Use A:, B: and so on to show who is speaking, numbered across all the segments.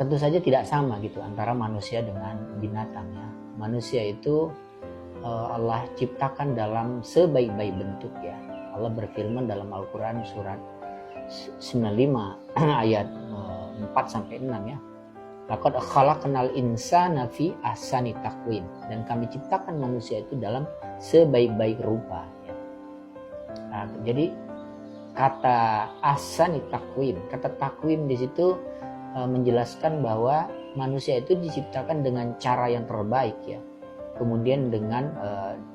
A: tentu saja tidak sama gitu antara manusia dengan binatang ya. Manusia itu Allah ciptakan dalam sebaik-baik bentuk ya. Allah berfirman dalam Al-Quran surat 95 ayat 4 sampai 6 ya. Laqad khalaqnal insana fi ahsani taqwim, dan kami ciptakan manusia itu dalam sebaik-baik rupa ya. Nah, jadi kata ahsani taqwim, kata takwim di situ menjelaskan bahwa manusia itu diciptakan dengan cara yang terbaik ya. Kemudian dengan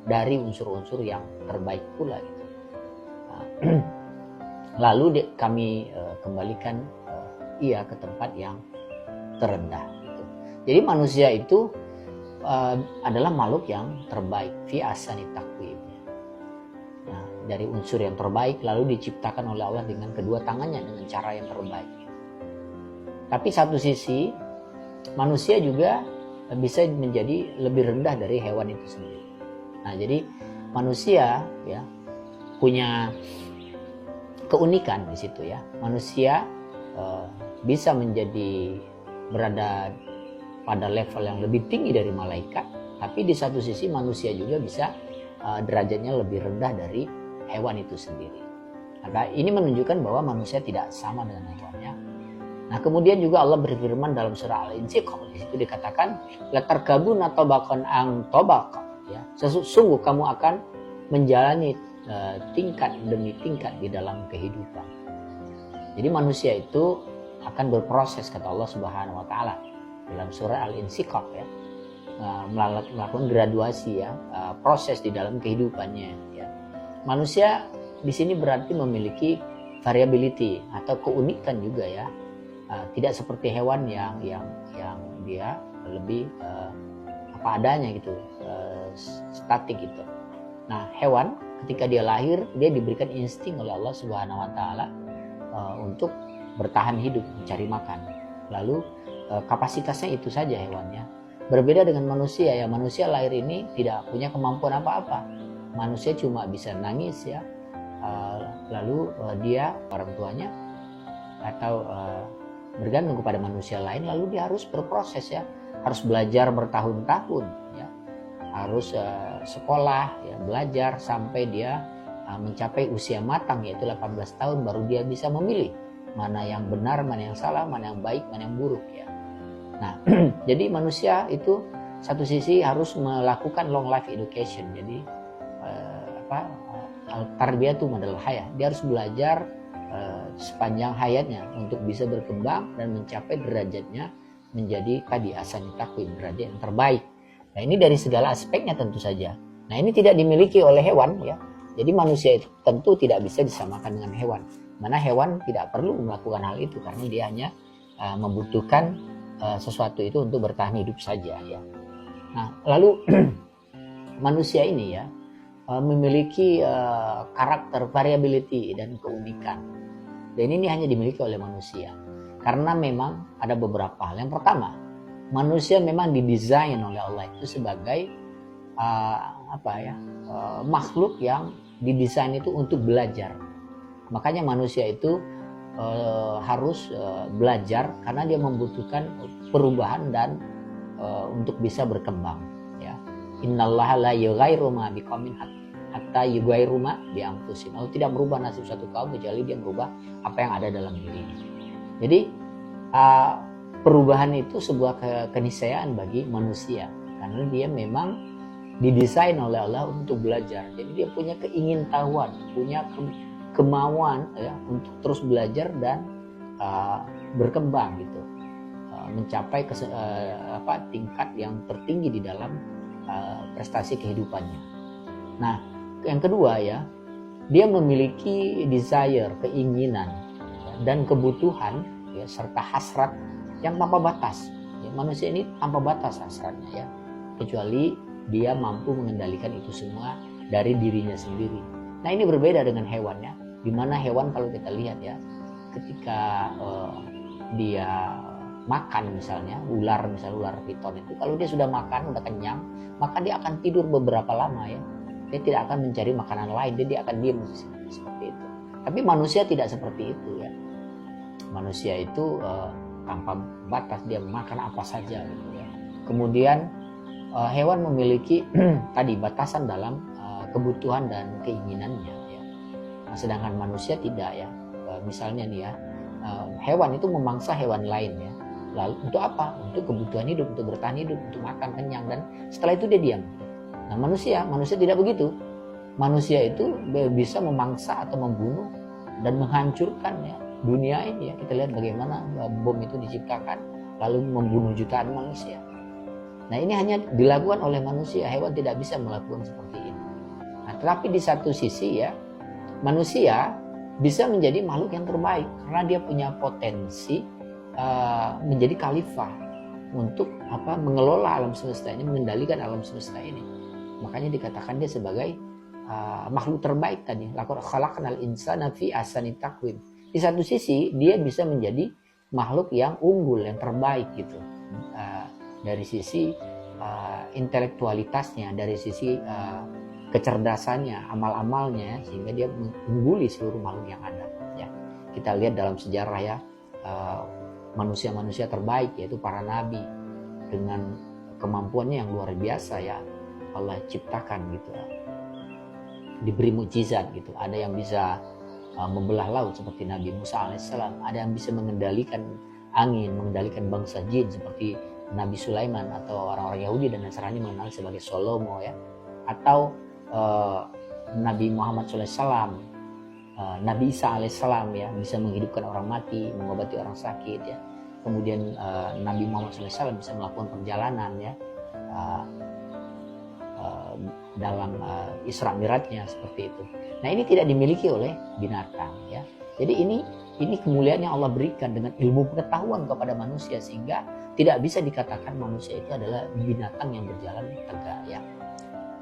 A: dari unsur-unsur yang terbaik pula gitu. Lalu kami kembalikan ia ke tempat yang terendah gitu. Jadi manusia itu adalah makhluk yang terbaik fi ahsani taqwim. Nah, dari unsur yang terbaik lalu diciptakan oleh Allah dengan kedua tangannya dengan cara yang terbaik. Tapi satu sisi manusia juga bisa menjadi lebih rendah dari hewan itu sendiri. Nah, jadi manusia ya punya keunikan di situ ya. Manusia bisa menjadi berada pada level yang lebih tinggi dari malaikat, tapi di satu sisi manusia juga bisa derajatnya lebih rendah dari hewan itu sendiri. Maka ini menunjukkan bahwa manusia tidak sama dengan hewannya. Nah, kemudian juga Allah berfirman dalam surah Al-Insyiqaq, di situ dikatakan la tarkabuna tabaqan an tabaq ya. Sesungguh kamu akan menjalani tingkat demi tingkat di dalam kehidupan. Jadi manusia itu akan berproses kata Allah Subhanahu wa taala dalam surah Al-Insyiqaq ya. Melakukan graduasi ya, proses di dalam kehidupannya ya. Manusia di sini berarti memiliki variability atau keunikan juga ya. Tidak seperti hewan yang dia lebih apa adanya gitu, statik gitu. Nah, hewan ketika dia lahir dia diberikan insting oleh Allah Subhanahu wa taala untuk bertahan hidup, mencari makan. Lalu kapasitasnya itu saja hewannya. Berbeda dengan manusia ya, manusia lahir ini tidak punya kemampuan apa-apa. Manusia cuma bisa nangis ya. Lalu dia orang tuanya atau bergantung kepada manusia lain, lalu dia harus berproses ya, harus belajar bertahun-tahun ya, harus sekolah ya, belajar sampai dia mencapai usia matang yaitu 18 tahun baru dia bisa memilih mana yang benar, mana yang salah, mana yang baik, mana yang buruk ya. Nah, jadi manusia itu satu sisi harus melakukan long life education, jadi tarbiyatu madal hayah, dia harus belajar sepanjang hayatnya untuk bisa berkembang dan mencapai derajatnya menjadi tadi ahsani taqwim, derajat yang terbaik. Nah, ini dari segala aspeknya tentu saja. Nah, ini tidak dimiliki oleh hewan ya. Jadi manusia itu tentu tidak bisa disamakan dengan hewan. Mana hewan tidak perlu melakukan hal itu karena dia hanya membutuhkan sesuatu itu untuk bertahan hidup saja ya. Nah, lalu manusia ini ya memiliki karakter, variability dan keunikan. Dan ini hanya dimiliki oleh manusia. Karena memang ada beberapa hal. Yang pertama, manusia memang didesain oleh Allah itu sebagai makhluk yang didesain itu untuk belajar. Makanya manusia itu harus belajar karena dia membutuhkan perubahan dan untuk bisa berkembang. Ya. Innallaha la yughayyiru ma biqaumin hatta yughayyiru ma bi anfusihim. Allah tidak merubah nasib satu kaum kecuali dia merubah apa yang ada dalam dirinya. Jadi perubahan itu sebuah keniscayaan bagi manusia karena dia memang didesain oleh Allah untuk belajar. Jadi dia punya keingintahuan, punya kemauan ya untuk terus belajar dan berkembang gitu, mencapai tingkat yang tertinggi di dalam prestasi kehidupannya. Nah, yang kedua ya, dia memiliki desire, keinginan ya, dan kebutuhan ya, serta hasrat yang tanpa batas. Ya, manusia ini tanpa batas hasratnya ya, kecuali dia mampu mengendalikan itu semua dari dirinya sendiri. Nah, ini berbeda dengan hewannya, di mana hewan kalau kita lihat ya, ketika dia makan misalnya, ular piton itu, kalau dia sudah makan, udah kenyang, maka dia akan tidur beberapa lama ya. Dia tidak akan mencari makanan lain, dia akan diam seperti itu. Tapi manusia tidak seperti itu ya. Manusia itu tanpa batas, dia makan apa saja gitu ya. Kemudian hewan memiliki tadi batasan dalam kebutuhan dan keinginannya ya. Nah, sedangkan manusia tidak ya. Misalnya nih ya, hewan itu memangsa hewan lain ya. Lalu untuk apa? Untuk kebutuhan hidup, untuk bertahan hidup, untuk makan kenyang, dan setelah itu dia diam. Nah, manusia tidak begitu. Manusia itu bisa memangsa atau membunuh dan menghancurkan ya dunia ini ya. Kita lihat bagaimana bom itu diciptakan lalu membunuh jutaan manusia. Nah, ini hanya dilakukan oleh manusia, hewan tidak bisa melakukan seperti ini. Nah, tetapi di satu sisi ya, manusia bisa menjadi makhluk yang terbaik karena dia punya potensi menjadi khalifah untuk mengelola alam semesta ini, mengendalikan alam semesta ini. Makanya dikatakan dia sebagai makhluk terbaik tadi. Laqad khalaqnal insana fi ahsani taqwim. Di satu sisi dia bisa menjadi makhluk yang unggul, yang terbaik gitu. Dari sisi intelektualitasnya, dari sisi kecerdasannya, amal-amalnya, sehingga dia mengungguli seluruh makhluk yang ada. Ya, kita lihat dalam sejarah ya, manusia-manusia terbaik yaitu para nabi dengan kemampuannya yang luar biasa ya, Allah ciptakan gitu, diberi mukjizat gitu. Ada yang bisa membelah laut seperti Nabi Musa alaihissalam, ada yang bisa mengendalikan angin, mengendalikan bangsa jin seperti Nabi Sulaiman, atau orang-orang Yahudi dan Nasrani mengenal sebagai Solomo ya, atau Nabi Muhammad SAW, Nabi Isa alaihissalam ya, bisa menghidupkan orang mati, mengobati orang sakit ya. Kemudian Nabi Muhammad SAW bisa melakukan perjalanan ya dalam Isra Mi'rajnya seperti itu. Nah, ini tidak dimiliki oleh binatang ya. Jadi ini kemuliaan yang Allah berikan dengan ilmu pengetahuan kepada manusia, sehingga tidak bisa dikatakan manusia itu adalah binatang yang berjalan tegak ya.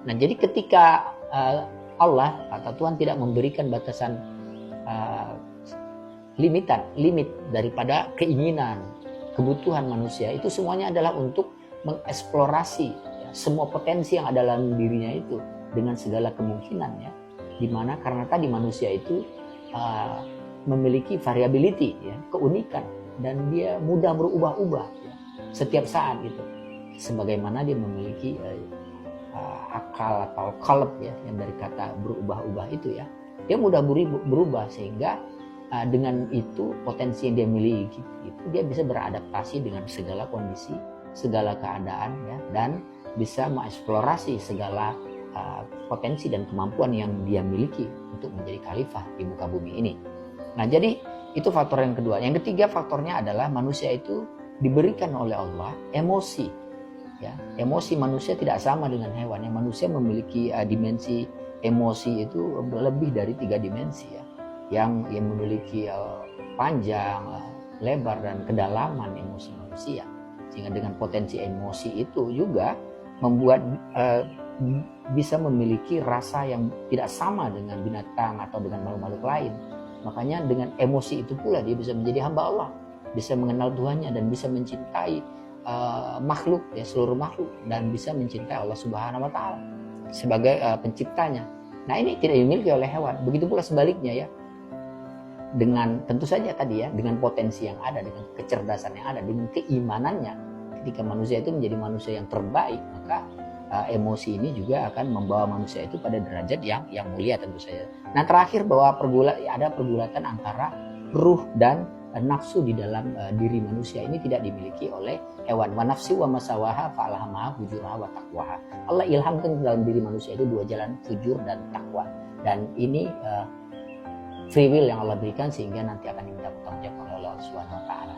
A: Nah, jadi ketika Allah atau Tuhan tidak memberikan batasan limit daripada keinginan, kebutuhan manusia, itu semuanya adalah untuk mengeksplorasi ya, semua potensi yang ada dalam dirinya itu dengan segala kemungkinan ya. Dimana karena tadi manusia itu memiliki variability ya, keunikan, dan dia mudah berubah-ubah ya, setiap saat gitu. Sebagaimana dia memiliki akal atau qalb ya, yang dari kata berubah-ubah itu ya, dia mudah berubah, sehingga dengan itu potensi yang dia miliki itu dia bisa beradaptasi dengan segala kondisi, segala keadaan ya, dan bisa mengeksplorasi segala potensi dan kemampuan yang dia miliki untuk menjadi khalifah di muka bumi ini. Nah, jadi itu faktor yang kedua. Yang ketiga faktornya adalah manusia itu diberikan oleh Allah emosi. Ya, emosi manusia tidak sama dengan hewan. Yang manusia memiliki dimensi emosi itu lebih dari 3 dimensi ya. Yang memiliki panjang, lebar, dan kedalaman emosi manusia. Sehingga dengan potensi emosi itu juga membuat bisa memiliki rasa yang tidak sama dengan binatang atau dengan makhluk-makhluk lain. Makanya dengan emosi itu pula dia bisa menjadi hamba Allah, bisa mengenal Tuhannya, dan bisa mencintai makhluk ya, seluruh makhluk, dan bisa mencintai Allah Subhanahu wa taala sebagai penciptanya. Nah, ini tidak dimiliki oleh hewan. Begitu pula sebaliknya ya. Dengan tentu saja tadi ya, dengan potensi yang ada, dengan kecerdasan yang ada, dengan keimanannya, ketika manusia itu menjadi manusia yang terbaik, maka emosi ini juga akan membawa manusia itu pada derajat yang mulia tentu saja. Nah, terakhir bahwa ada pergulatan antara ruh dan nafsu di dalam diri manusia, ini tidak dimiliki oleh hewan. Wa nafsi wa masawaha fa'alhamaha fujuraha wa taqwaha. Allah ilhamkan dalam diri manusia itu 2 jalan, fujur dan takwa. Dan ini free will yang Allah berikan, sehingga nanti akan diminta bertanggung jawab oleh Allah Subhanahu wa taala.